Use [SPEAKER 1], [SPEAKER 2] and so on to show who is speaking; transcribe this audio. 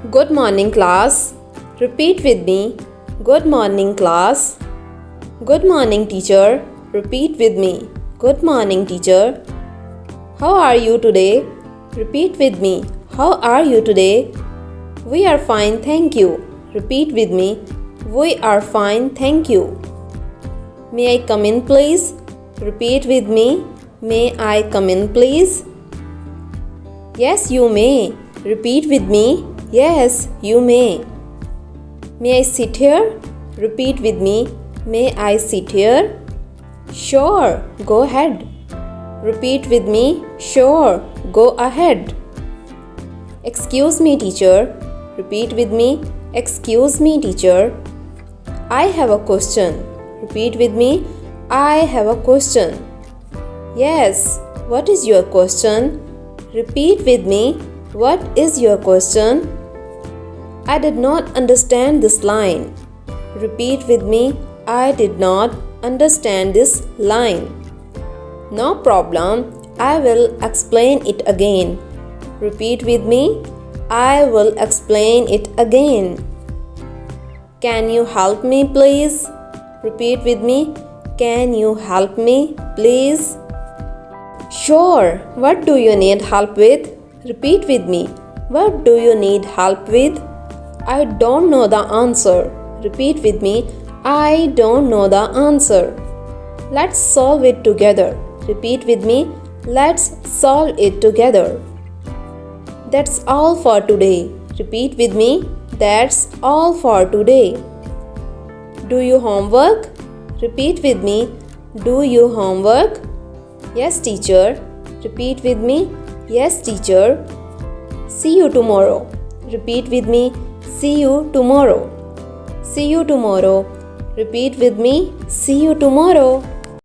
[SPEAKER 1] Good morning, class. Repeat with me. Good morning, class. Good morning, teacher. Repeat with me. Good morning, teacher. How are you today? Repeat with me. How are you today? We are fine, thank you. Repeat with me. We are fine, thank you. May I come in, please? Repeat with me. May I come in, please? Yes, you may. Repeat with me. Yes, you may. May I sit here? Repeat with me. May I sit here? Sure, go ahead. Repeat with me. Sure, go ahead. Excuse me, teacher. Repeat with me. Excuse me, teacher. I have a question. Repeat with me. I have a question. Yes, what is your question? Repeat with me. What is your question? I did not understand this line. Repeat with me. I did not understand this line. No problem. I will explain it again. Repeat with me. I will explain it again. Can you help me, please? Repeat with me. Can you help me, please? Sure. What do you need help with? Repeat with me. What do you need help with? I don't know the answer. Repeat with me. I don't know the answer. Let's solve it together. Repeat with me. Let's solve it together. That's all for today. Repeat with me. That's all for today. Do you homework? Repeat with me. Do you homework? Yes, teacher. Repeat with me. Yes, teacher. See you tomorrow. Repeat with me. See you tomorrow. See you tomorrow. Repeat with me. See you tomorrow.